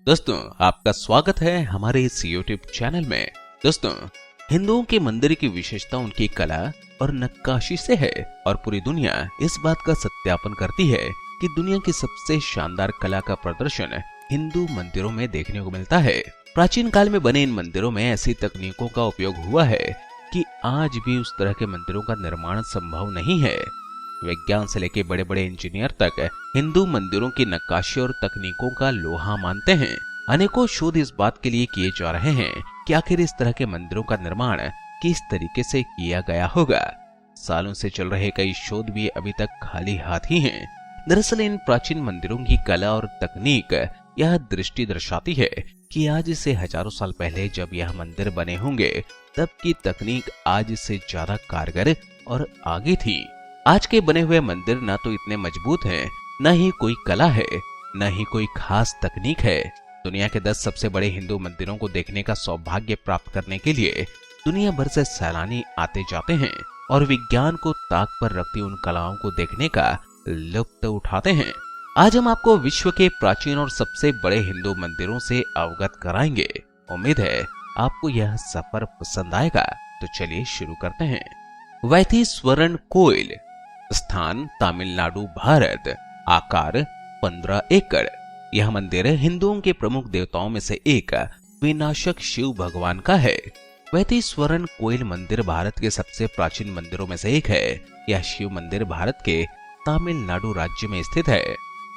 दोस्तों, आपका स्वागत है हमारे इस YouTube चैनल में। दोस्तों, हिंदुओं के मंदिर की विशेषता उनकी कला और नक्काशी से है और पूरी दुनिया इस बात का सत्यापन करती है कि दुनिया की सबसे शानदार कला का प्रदर्शन हिंदू मंदिरों में देखने को मिलता है। प्राचीन काल में बने इन मंदिरों में ऐसी तकनीकों का उपयोग हुआ है कि आज भी उस तरह के मंदिरों का निर्माण संभव नहीं है। विज्ञान से लेकर बड़े बड़े इंजीनियर तक हिंदू मंदिरों की नक्काशी और तकनीकों का लोहा मानते हैं। अनेकों शोध इस बात के लिए किए जा रहे हैं कि आखिर इस तरह के मंदिरों का निर्माण किस तरीके से किया गया होगा। सालों से चल रहे कई शोध भी अभी तक खाली हाथ ही हैं। दरअसल इन प्राचीन मंदिरों की कला और तकनीक यह दृष्टि दर्शाती है कि आज से हजारों साल पहले जब यह मंदिर बने होंगे तब की तकनीक आज से ज्यादा कारगर और आगे थी। आज के बने हुए मंदिर ना तो इतने मजबूत हैं, न ही कोई कला है, न ही कोई खास तकनीक है। दुनिया के 10 सबसे बड़े हिंदू मंदिरों को देखने का सौभाग्य प्राप्त करने के लिए दुनिया भर से सैलानी आते जाते हैं और विज्ञान को ताक पर रखती उन कलाओं को देखने का लुत्फ उठाते हैं। आज हम आपको विश्व के प्राचीन और सबसे बड़े हिंदू मंदिरों से अवगत कराएंगे। उम्मीद है आपको यह सफर पसंद आएगा। तो चलिए शुरू करते हैं। वैतीश्वरन कोइल, स्थान तमिलनाडु, भारत, आकार 15 एकड़। यह मंदिर हिंदुओं के प्रमुख देवताओं में से एक विनाशक शिव भगवान का है। वैतीश्वरन कोइल मंदिर भारत के सबसे प्राचीन मंदिरों में से एक है। यह शिव मंदिर भारत के तमिलनाडु राज्य में स्थित है।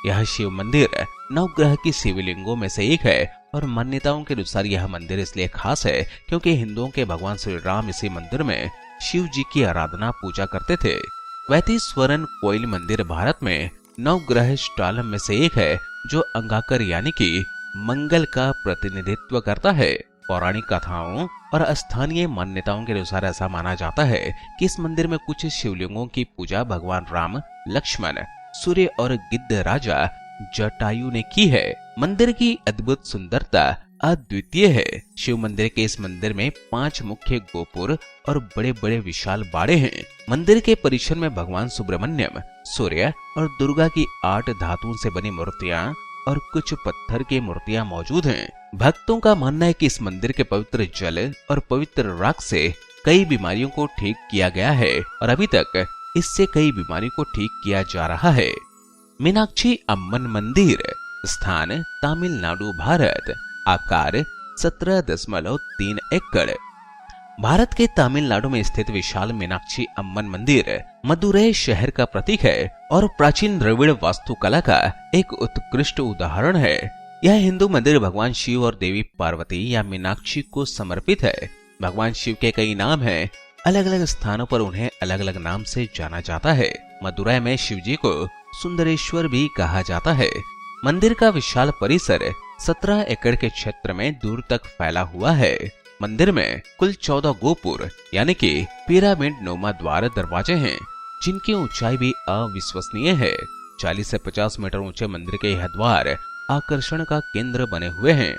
यह शिव मंदिर नवग्रह की शिवलिंगों में से एक है और मान्यताओं के अनुसार यह मंदिर इसलिए खास है क्योंकि हिंदुओं के भगवान श्री राम इसी मंदिर में शिव जी की आराधना पूजा करते थे। वैतीश्वरन कोइल मंदिर भारत में नवग्रह स्टालम में से एक है जो अंगाकर यानी कि मंगल का प्रतिनिधित्व करता है। पौराणिक कथाओं और स्थानीय मान्यताओं के अनुसार ऐसा माना जाता है कि इस मंदिर में कुछ शिवलिंगों की पूजा भगवान राम, लक्ष्मण, सूर्य और गिद्ध राजा जटायु ने की है। मंदिर की अद्भुत सुंदरता अद्वितीय है। शिव मंदिर के इस मंदिर में 5 मुख्य गोपुर और बड़े बड़े विशाल बाड़े हैं। मंदिर के परिसर में भगवान सुब्रमण्यम, सूर्य और दुर्गा की 8 धातुओं से बनी मूर्तियां और कुछ पत्थर की मूर्तियां मौजूद हैं। भक्तों का मानना है कि इस मंदिर के पवित्र जल और पवित्र राख से कई बीमारियों को ठीक किया गया है और अभी तक इससे कई बीमारियों को ठीक किया जा रहा है। मीनाक्षी अम्मन मंदिर, स्थान तमिलनाडु, भारत, आकार 17.3 एकड़। भारत के तमिलनाडु में स्थित विशाल मीनाक्षी अम्मन मंदिर मदुरै शहर का प्रतीक है और प्राचीन द्रविड़ वास्तुकला का एक उत्कृष्ट उदाहरण है। यह हिंदू मंदिर भगवान शिव और देवी पार्वती या मीनाक्षी को समर्पित है। भगवान शिव के कई नाम हैं। अलग अलग स्थानों पर उन्हें अलग अलग नाम से जाना जाता है। मदुरै में शिव जी को सुंदरेश्वर भी कहा जाता है। मंदिर का विशाल परिसर 17 एकड़ के क्षेत्र में दूर तक फैला हुआ है। मंदिर में कुल 14 गोपुर यानी कि पिरामिड नुमा द्वार दरवाजे हैं जिनकी ऊंचाई भी अविश्वसनीय है। 40 से 50 मीटर ऊंचे मंदिर के यह द्वार आकर्षण का केंद्र बने हुए हैं।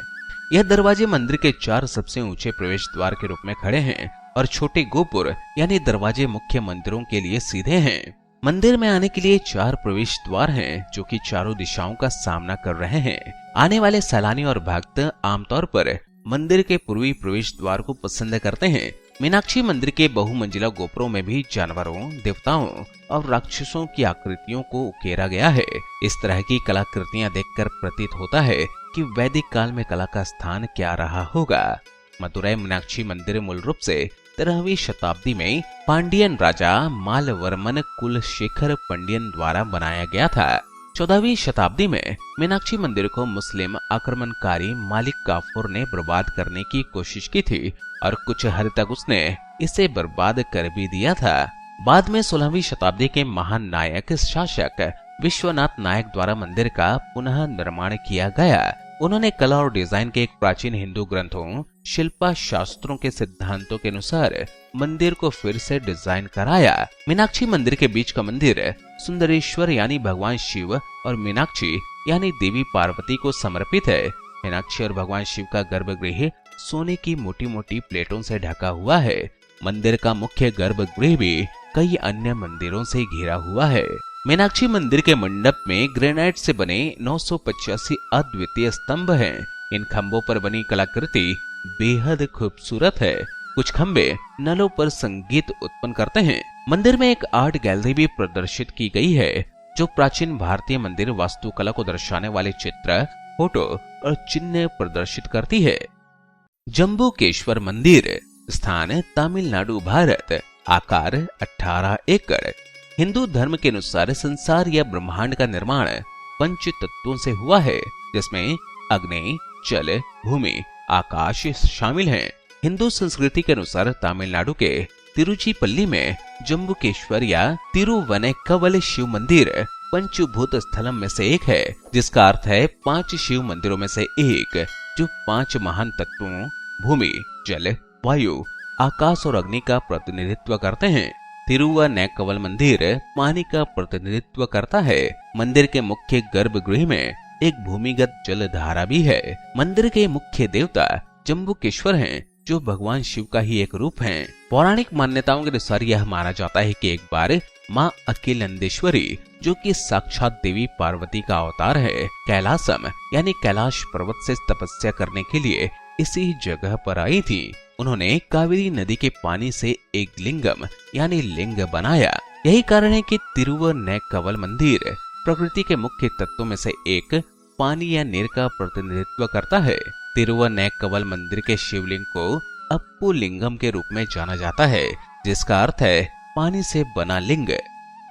यह दरवाजे मंदिर के 4 सबसे ऊंचे प्रवेश द्वार के रूप में खड़े हैं और छोटे गोपुर यानी दरवाजे मुख्य मंदिरों के लिए सीधे हैं। मंदिर में आने के लिए 4 प्रवेश द्वार हैं जो कि चारों दिशाओं का सामना कर रहे हैं। आने वाले सैलानी और भक्त आमतौर पर मंदिर के पूर्वी प्रवेश द्वार को पसंद करते हैं। मीनाक्षी मंदिर के बहुमंजिला गोपुरों में भी जानवरों, देवताओं और राक्षसों की आकृतियों को उकेरा गया है। इस तरह की कलाकृतियां देखकर प्रतीत होता है कि वैदिक काल में कला का स्थान क्या रहा होगा। मदुरै मीनाक्षी मंदिर मूल रूप से 13वीं शताब्दी में पांडियन राजा मालवर्मन कुलशेखर पंडियन द्वारा बनाया गया था। 14वीं शताब्दी में मीनाक्षी मंदिर को मुस्लिम आक्रमणकारी मालिक काफूर ने बर्बाद करने की कोशिश की थी और कुछ हद तक उसने इसे बर्बाद कर भी दिया था। बाद में 16वीं शताब्दी के महान नायक शासक विश्वनाथ नायक द्वारा मंदिर का पुनः निर्माण किया गया। उन्होंने कला और डिजाइन के एक प्राचीन हिंदू ग्रंथों, शिल्पा शास्त्रों के सिद्धांतों के अनुसार मंदिर को फिर से डिजाइन कराया। मीनाक्षी मंदिर के बीच का मंदिर सुंदरेश्वर यानी भगवान शिव और मीनाक्षी यानी देवी पार्वती को समर्पित है। मीनाक्षी और भगवान शिव का गर्भगृह सोने की मोटी मोटी प्लेटों से ढका हुआ है। मंदिर का मुख्य गर्भगृह भी कई अन्य मंदिरों से घिरा हुआ है। मीनाक्षी मंदिर के मंडप में ग्रेनाइट से बने 985 अद्वितीय स्तंभ हैं। इन खंभों पर बनी कलाकृति बेहद खूबसूरत है। कुछ खंभे नलों पर संगीत उत्पन्न करते हैं। मंदिर में एक आर्ट गैलरी भी प्रदर्शित की गई है जो प्राचीन भारतीय मंदिर वास्तुकला को दर्शाने वाले चित्र, फोटो और चिन्ह प्रदर्शित करती है। जम्बुकेश्वर मंदिर, स्थान तमिलनाडु, भारत, आकार 18 एकड़। हिंदू धर्म के अनुसार संसार या ब्रह्मांड का निर्माण पंच तत्वों से हुआ है, जिसमें अग्नि, जल, भूमि, आकाश शामिल हैं। हिंदू संस्कृति के अनुसार तमिलनाडु के तिरुचिपल्ली में जम्बुकेश्वर या तिरुवनैक्कवल शिव मंदिर पंचभूत स्थलम में से एक है, जिसका अर्थ है 5 शिव मंदिरों में से एक, जो 5 महान तत्वों भूमि, जल, वायु, आकाश और अग्नि का प्रतिनिधित्व करते हैं। तिरुवनैक्कवल मंदिर पानी का प्रतिनिधित्व करता है। मंदिर के मुख्य गर्भगृह में एक भूमिगत जल धारा भी है। मंदिर के मुख्य देवता जम्बुकेश्वर हैं, जो भगवान शिव का ही एक रूप हैं। पौराणिक मान्यताओं के अनुसार यह माना जाता है कि एक बार माँ अखिलंदेश्वरी, जो कि साक्षात देवी पार्वती का अवतार है, कैलासम यानी कैलाश पर्वत से तपस्या करने के लिए इसी जगह पर आई थी। उन्होंने कावेरी नदी के पानी से एक लिंगम यानी लिंग बनाया। यही कारण है कि तिरुवनैक्कवल मंदिर प्रकृति के मुख्य तत्वों में से एक पानी या नीर का प्रतिनिधित्व करता है। तिरुवनैक्कवल मंदिर के शिवलिंग को अप्पू लिंगम के रूप में जाना जाता है, जिसका अर्थ है पानी से बना लिंग।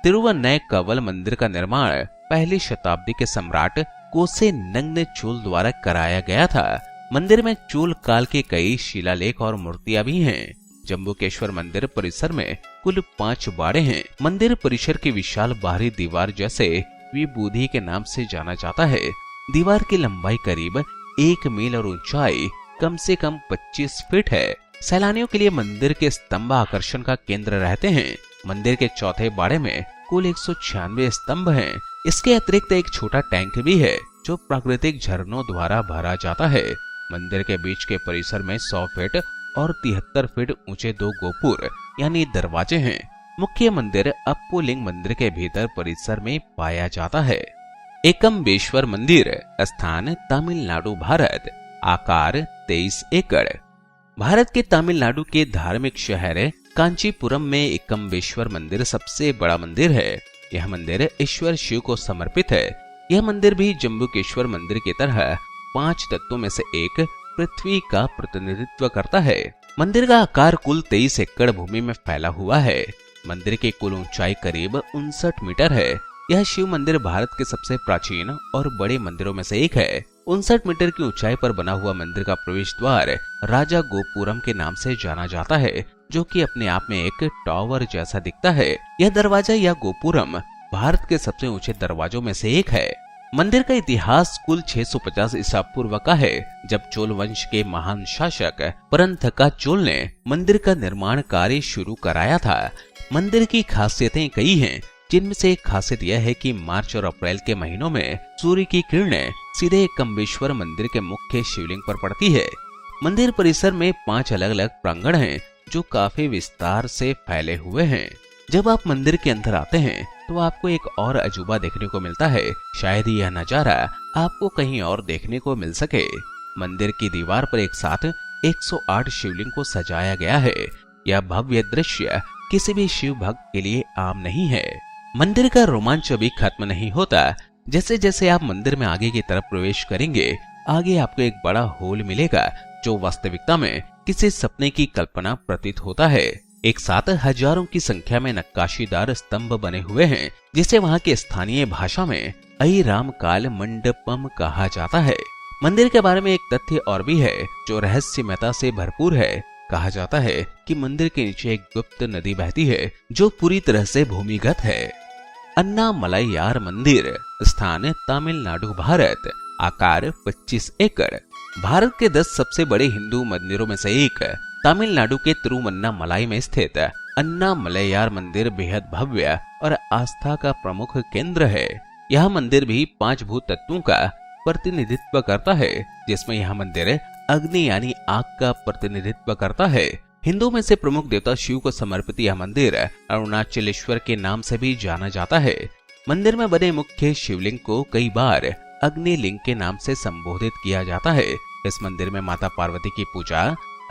तिरुवनैक्कवल मंदिर का निर्माण पहली शताब्दी के सम्राट कोसे नंगन चोल द्वारा कराया गया था। मंदिर में चोल काल के कई शिलालेख और मूर्तियां भी हैं। जम्बुकेश्वर मंदिर परिसर में कुल 5 बाड़े हैं। मंदिर परिसर की विशाल बाहरी दीवार जैसे विभूति के नाम से जाना जाता है। दीवार की लंबाई करीब 1 मील और ऊंचाई कम से कम 25 फीट है। सैलानियों के लिए मंदिर के स्तंभ आकर्षण का केंद्र रहते हैं। मंदिर के चौथे बाड़े में कुल 196 स्तंभ हैं। इसके अतिरिक्त एक छोटा टैंक भी है जो प्राकृतिक झरनों द्वारा भरा जाता है। मंदिर के बीच के परिसर में 100 फीट और 73 फीट ऊंचे 2 गोपुर यानी दरवाजे हैं। मुख्य मंदिर अप्पूलिंग मंदिर के भीतर परिसर में पाया जाता है। एकम्बेश्वर मंदिर, स्थान तमिलनाडु, भारत, आकार 23 एकड़। भारत के तमिलनाडु के धार्मिक शहर कांचीपुरम में एकम्बेश्वर मंदिर सबसे बड़ा मंदिर है। यह मंदिर ईश्वर शिव को समर्पित है। यह मंदिर भी जम्बुकेश्वर मंदिर की तरह 5 तत्वों में से एक पृथ्वी का प्रतिनिधित्व करता है। मंदिर का आकार कुल 23 एकड़ भूमि में फैला हुआ है। मंदिर की कुल ऊंचाई करीब 59 मीटर है। यह शिव मंदिर भारत के सबसे प्राचीन और बड़े मंदिरों में से एक है। 59 मीटर की ऊंचाई पर बना हुआ मंदिर का प्रवेश द्वार राजा गोपुरम के नाम से जाना जाता है, जो कि अपने आप में एक टावर जैसा दिखता है। यह दरवाजा या गोपुरम भारत के सबसे ऊंचे दरवाजों में से एक है। मंदिर का इतिहास कुल 650 ईसा पूर्व का है, जब चोल वंश के महान शासक परंथका चोल ने मंदिर का निर्माण कार्य शुरू कराया था। मंदिर की खासियतें कई हैं, जिनमें से एक खासियत यह है कि मार्च और अप्रैल के महीनों में सूर्य की किरणें सीधे एकम्बेश्वर मंदिर के मुख्य शिवलिंग पर पड़ती है। मंदिर परिसर में 5 अलग अलग प्रांगण हैं, जो काफी विस्तार से फैले हुए हैं। जब आप मंदिर के अंदर आते हैं तो आपको एक और अजूबा देखने को मिलता है। शायद यह नजारा आपको कहीं और देखने को मिल सके। मंदिर की दीवार पर एक साथ 108 शिवलिंग को सजाया गया है। यह भव्य दृश्य किसी भी शिव भक्त के लिए आम नहीं है। मंदिर का रोमांच अभी खत्म नहीं होता। जैसे जैसे आप मंदिर में आगे की तरफ प्रवेश करेंगे, आगे आपको एक बड़ा हॉल मिलेगा, जो वास्तविकता में किसी सपने की कल्पना प्रतीत होता है। एक साथ हजारों की संख्या में नक्काशीदार स्तंभ बने हुए हैं, जिसे वहां की स्थानीय भाषा में अईराम काल मंडपम कहा जाता है। मंदिर के बारे में एक तथ्य और भी है, जो रहस्यमयता से भरपूर है। कहा जाता है कि मंदिर के नीचे एक गुप्त नदी बहती है, जो पूरी तरह से भूमिगत है। अन्नामलाईयार मंदिर, स्थान तमिलनाडु, भारत, आकार 25 एकड़। भारत के 10 सबसे बड़े हिंदू मंदिरों में से एक तमिलनाडु के तिरुवन्नामलाई में स्थित अन्नामलाईयार मंदिर बेहद भव्य और आस्था का प्रमुख केंद्र है। यह मंदिर भी 5 भूत तत्वों का प्रतिनिधित्व करता है, जिसमें यह मंदिर अग्नि यानी आग का प्रतिनिधित्व करता है। हिंदू में से प्रमुख देवता शिव को समर्पित यह मंदिर अरुणाचलेश्वर के नाम से भी जाना जाता है। मंदिर में बने मुख्य शिवलिंग को कई बार अग्नि लिंग के नाम से संबोधित किया जाता है। इस मंदिर में माता पार्वती की पूजा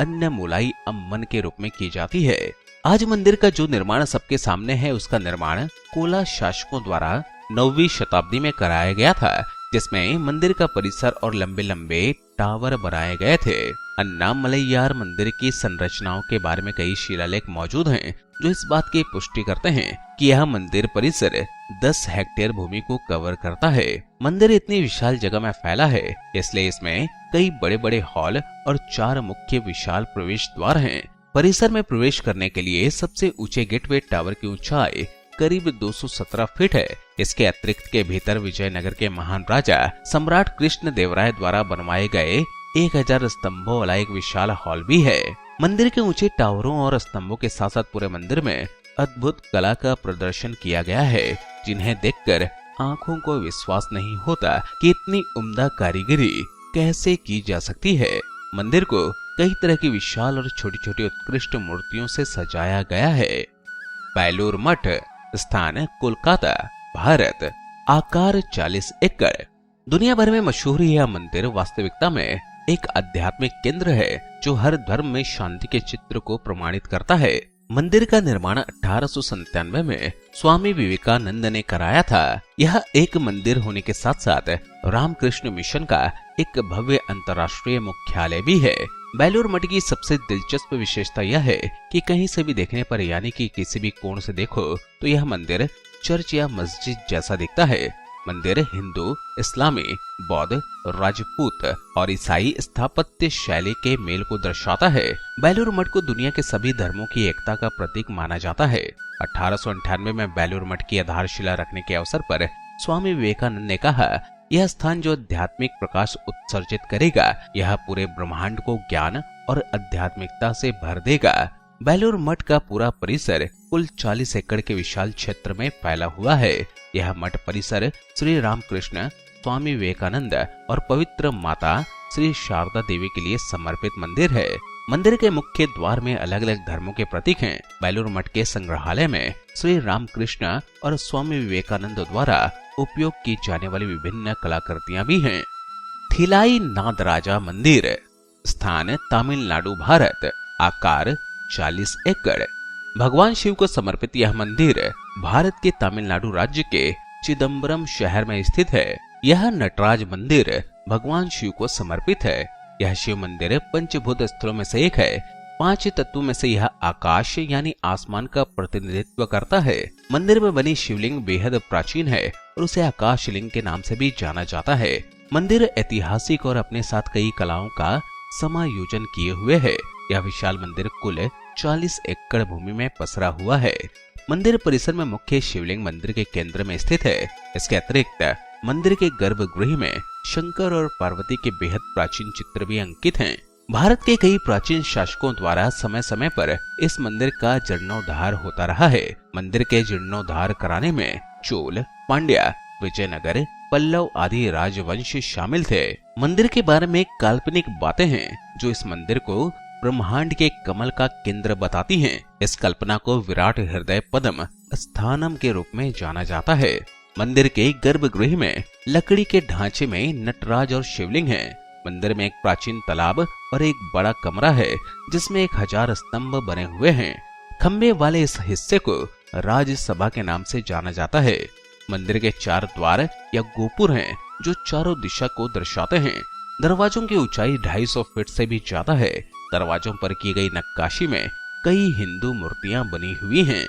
अन्नमूलाई अम्मन के रूप में की जाती है। आज मंदिर का जो निर्माण सबके सामने है, उसका निर्माण कोला शासकों द्वारा 9वीं शताब्दी में कराया गया था, जिसमें मंदिर का परिसर और लंबे लंबे टावर बनाए गए थे। अन्नामलैयार मंदिर की संरचनाओं के बारे में कई शिलालेख मौजूद हैं, जो इस बात की पुष्टि करते हैं कि यह मंदिर परिसर 10 हेक्टेयर भूमि को कवर करता है। मंदिर इतनी विशाल जगह में फैला है, इसलिए इसमें कई बड़े बड़े हॉल और 4 मुख्य विशाल प्रवेश द्वार हैं। परिसर में प्रवेश करने के लिए सबसे ऊंचे गेटवे टावर की ऊंचाई करीब 217 फीट है। इसके अतिरिक्त के भीतर विजयनगर के महान राजा सम्राट कृष्ण देवराय द्वारा बनवाए गए 1000 स्तंभों वाला एक विशाल हॉल भी है। मंदिर के ऊंचे टावरों और स्तंभों के साथ साथ पूरे मंदिर में अद्भुत कला का प्रदर्शन किया गया है, जिन्हें देखकर आंखों को विश्वास नहीं होता कि इतनी उम्दा कारीगरी कैसे की जा सकती है। मंदिर को कई तरह की विशाल और छोटी छोटी उत्कृष्ट मूर्तियों से सजाया गया है। बेलूर मठ, स्थान कोलकाता, भारत। आकार 40 एकड़। दुनिया भर में मशहूर यह मंदिर वास्तविकता में एक आध्यात्मिक केंद्र है, जो हर धर्म में शांति के चित्र को प्रमाणित करता है। मंदिर का निर्माण 1897 में स्वामी विवेकानंद ने कराया था। यह एक मंदिर होने के साथ साथ रामकृष्ण मिशन का एक भव्य अंतर्राष्ट्रीय मुख्यालय भी है। बेलूर मठ की सबसे दिलचस्प विशेषता यह है कि कहीं से भी देखने पर, यानी कि किसी भी कोण से देखो, तो यह मंदिर चर्च या मस्जिद जैसा दिखता है। मंदिर हिंदू, इस्लामी, बौद्ध, राजपूत और ईसाई स्थापत्य शैली के मेल को दर्शाता है। बेलूर मठ को दुनिया के सभी धर्मों की एकता का प्रतीक माना जाता है। 1898 में बेलूर मठ की आधारशिला रखने के अवसर पर स्वामी विवेकानंद ने कहा, यह स्थान जो आध्यात्मिक प्रकाश उत्सर्जित करेगा, यह पूरे ब्रह्मांड को ज्ञान और आध्यात्मिकता से भर देगा। बेलूर मठ का पूरा परिसर कुल 40 एकड़ के विशाल क्षेत्र में फैला हुआ है। यह मठ परिसर श्री रामकृष्ण, स्वामी विवेकानंद और पवित्र माता श्री शारदा देवी के लिए समर्पित मंदिर है। मंदिर के मुख्य द्वार में अलग अलग धर्मों के प्रतीक हैं। बेलूर मठ के संग्रहालय में श्री रामकृष्ण और स्वामी विवेकानंद द्वारा उपयोग की जाने वाली विभिन्न कलाकृतियां भी हैं। थिलाई नादराजा मंदिर, स्थान तमिलनाडु, भारत। आकार 40 एकड़। भगवान शिव को समर्पित यह मंदिर भारत के तमिलनाडु राज्य के चिदम्बरम शहर में स्थित है। यह नटराज मंदिर भगवान शिव को समर्पित है। यह शिव मंदिर पंचभूत स्थलों में से एक है। 5 तत्वों में से यह आकाश यानी आसमान का प्रतिनिधित्व करता है। मंदिर में बनी शिवलिंग बेहद प्राचीन है और उसे आकाश लिंग के नाम से भी जाना जाता है। मंदिर ऐतिहासिक और अपने साथ कई कलाओं का समायोजन किए हुए है। यह विशाल मंदिर कुल 40 एकड़ भूमि में पसरा हुआ है। मंदिर परिसर में मुख्य शिवलिंग मंदिर के केंद्र में स्थित है। इसके अतिरिक्त मंदिर के गर्भगृह में शंकर और पार्वती के बेहद प्राचीन चित्र भी अंकित हैं। भारत के कई प्राचीन शासकों द्वारा समय समय पर इस मंदिर का जीर्णोद्धार होता रहा है। मंदिर के जीर्णोद्धार कराने में चोल, पांड्या, विजयनगर, पल्लव आदि राजवंश शामिल थे। मंदिर के बारे में काल्पनिक बातें हैं जो इस मंदिर को ब्रह्मांड के कमल का केंद्र बताती हैं। इस कल्पना को विराट हृदय पद्म स्थानम के रूप में जाना जाता है। मंदिर के गर्भगृह में लकड़ी के ढांचे में नटराज और शिवलिंग है। मंदिर में एक प्राचीन तालाब और एक बड़ा कमरा है जिसमें 1000 स्तंभ बने हुए हैं। खंबे वाले इस हिस्से को राजसभा के नाम से जाना जाता है। मंदिर के 4 द्वार या गोपुर हैं जो चारों दिशा को दर्शाते हैं। दरवाजों की ऊंचाई 250 फीट से भी ज्यादा है। दरवाजों पर की गई नक्काशी में कई हिंदू मूर्तियां बनी हुई हैं।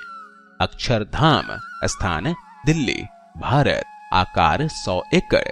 अक्षरधाम, स्थान दिल्ली, भारत। आकार 100 एकड़।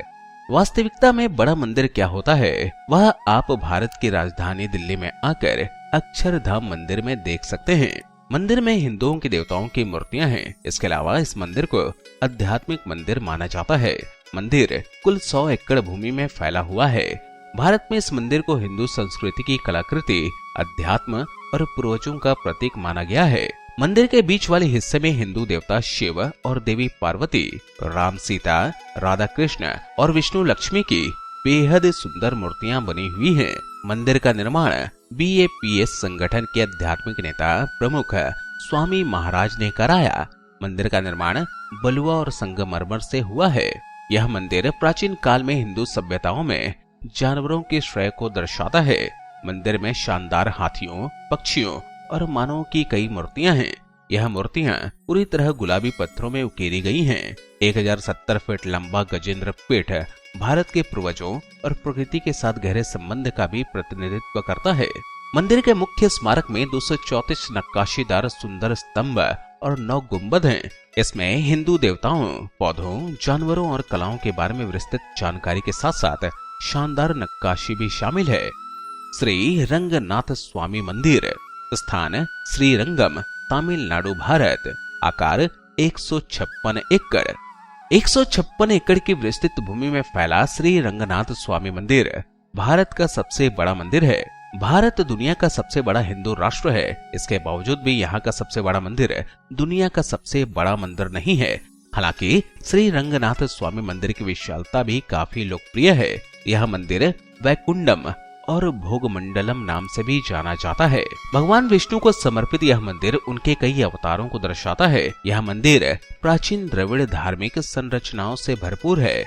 वास्तविकता में बड़ा मंदिर क्या होता है वह आप भारत की राजधानी दिल्ली में आकर अक्षरधाम मंदिर में देख सकते हैं। मंदिर में हिंदुओं के देवताओं की मूर्तियां हैं। इसके अलावा इस मंदिर को आध्यात्मिक मंदिर माना जाता है। मंदिर कुल 100 एकड़ भूमि में फैला हुआ है। भारत में इस मंदिर को हिंदू संस्कृति की कलाकृति, अध्यात्म और पूर्वजों का प्रतीक माना गया है। मंदिर के बीच वाले हिस्से में हिंदू देवता शिव और देवी पार्वती, राम सीता, राधा कृष्ण और विष्णु लक्ष्मी की बेहद सुंदर मूर्तियां बनी हुई हैं। मंदिर का निर्माण BAPS संगठन के आध्यात्मिक नेता प्रमुख स्वामी महाराज ने कराया। मंदिर का निर्माण बलुआ और संगमरमर से हुआ है। यह मंदिर प्राचीन काल में हिंदू सभ्यताओं में जानवरों के श्रेय को दर्शाता है। मंदिर में शानदार हाथियों, पक्षियों और मानवों की कई मूर्तियां हैं। यह मूर्तियां पूरी तरह गुलाबी पत्थरों में उकेरी गई हैं। 1070 फीट लंबा गजेंद्र पीठ भारत के पूर्वजों और प्रकृति के साथ गहरे संबंध का भी प्रतिनिधित्व करता है। मंदिर के मुख्य स्मारक में 234 नक्काशीदार सुंदर स्तंभ और 9 गुंबद हैं। इसमें हिंदू देवताओं, पौधों, जानवरों और कलाओं के बारे में विस्तृत जानकारी के साथ साथ शानदार नक्काशी भी शामिल है। श्री रंगनाथ स्वामी मंदिर, स्थान श्रीरंगम, तमिलनाडु, भारत। आकार 156 एकड़। 156 एकड़ की विस्तृत भूमि में फैला श्री रंगनाथ स्वामी मंदिर भारत का सबसे बड़ा मंदिर है। भारत दुनिया का सबसे बड़ा हिंदू राष्ट्र है। इसके बावजूद भी यहाँ का सबसे बड़ा मंदिर दुनिया का सबसे बड़ा मंदिर नहीं है। हालांकि श्री रंगनाथ स्वामी मंदिर की विशालता भी काफी लोकप्रिय है। यह मंदिर वैकुंडम और भोगमंडलम नाम से भी जाना जाता है। भगवान विष्णु को समर्पित यह मंदिर उनके कई अवतारों को दर्शाता है। यह मंदिर प्राचीन द्रविड़ धार्मिक संरचनाओं से भरपूर है।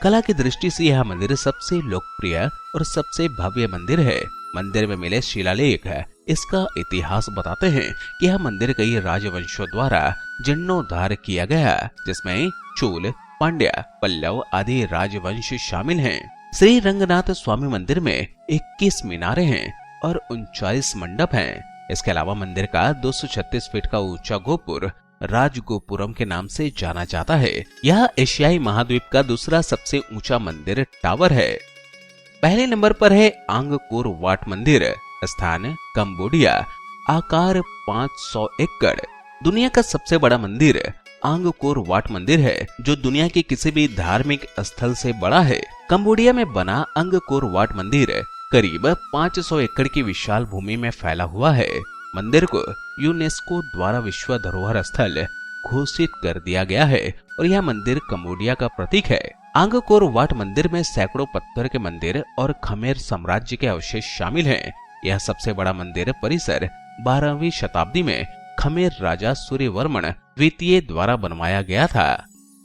कला की दृष्टि से यह मंदिर सबसे लोकप्रिय और सबसे भव्य मंदिर है। मंदिर में मिले शिलालेख इसका इतिहास बताते हैं कि यह मंदिर कई राजवंशों द्वारा जीर्णोद्धार किया गया, जिसमें चोल, पांड्या, पल्लव आदि राजवंश शामिल हैं। श्री रंगनाथ स्वामी मंदिर में 21 मीनारें हैं और 39 मंडप हैं। इसके अलावा मंदिर का 236 फीट का ऊंचा गोपुर राजगोपुरम के नाम से जाना जाता है। यह एशियाई महाद्वीप का दूसरा सबसे ऊंचा मंदिर टावर है। पहले नंबर पर है आंगकोर वाट मंदिर, स्थान कंबोडिया। आकार 500 एकड़। दुनिया का सबसे बड़ा मंदिर आंगकोर वाट मंदिर है, जो दुनिया के किसी भी धार्मिक स्थल से बड़ा है। कंबोडिया में बना अंगकोर वाट मंदिर करीब 500 एकड़ की विशाल भूमि में फैला हुआ है। मंदिर को यूनेस्को द्वारा विश्व धरोहर स्थल घोषित कर दिया गया है और यह मंदिर कंबोडिया का प्रतीक है। आंगकोर वाट मंदिर में सैकड़ों पत्थर के मंदिर और खमेर साम्राज्य के अवशेष शामिल हैं। यह सबसे बड़ा मंदिर परिसर 12वीं शताब्दी में खमेर राजा सूर्यवर्मन द्वितीय द्वारा बनवाया गया था।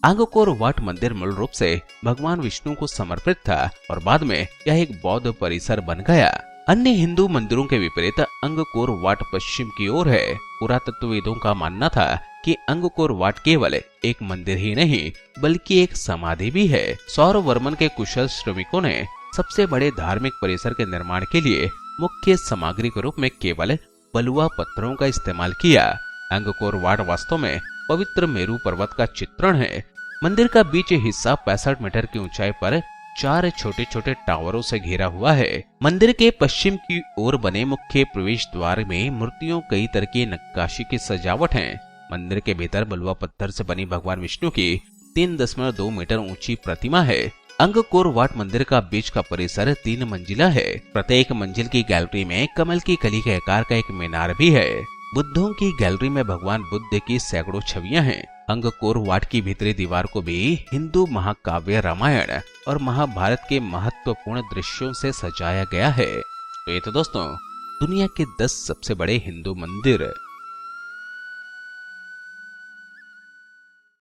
आंगकोर वाट मंदिर मूल रूप से भगवान विष्णु को समर्पित था और बाद में यह एक बौद्ध परिसर बन गया। अन्य हिंदू मंदिरों के विपरीत अंगकोर वाट पश्चिम की ओर है। पुरातत्वविदों का मानना था कि अंगकोर वाट केवल एक मंदिर ही नहीं बल्कि एक समाधि भी है। सौरवर्मन के कुशल श्रमिकों ने सबसे बड़े धार्मिक परिसर के निर्माण के लिए मुख्य सामग्री के रूप में केवल बलुआ पत्थरों का इस्तेमाल किया। अंगकोर वाट वास्तव में पवित्र मेरू पर्वत का चित्रण है। मंदिर का बीच हिस्सा 65 मीटर की ऊंचाई पर 4 छोटे छोटे टावरों से घिरा हुआ है। मंदिर के पश्चिम की ओर बने मुख्य प्रवेश द्वार में मूर्तियों कई तरह की नक्काशी की सजावट है। मंदिर के भीतर बलुआ पत्थर से बनी भगवान विष्णु की 3.2 मीटर ऊंची प्रतिमा है। अंगकोर वाट मंदिर का बीच का परिसर 3 मंजिला है। प्रत्येक मंजिल की गैलरी में कमल की कली के आकार का एक मीनार भी है। बुद्धों की गैलरी में भगवान बुद्ध की सैकड़ों छवियां हैं। अंगकोर वाट की भीतरी दीवार को भी हिंदू महाकाव्य रामायण और महाभारत के महत्वपूर्ण दृश्यों से सजाया गया है। तो ये तो दोस्तों दुनिया के 10 सबसे बड़े हिंदू मंदिर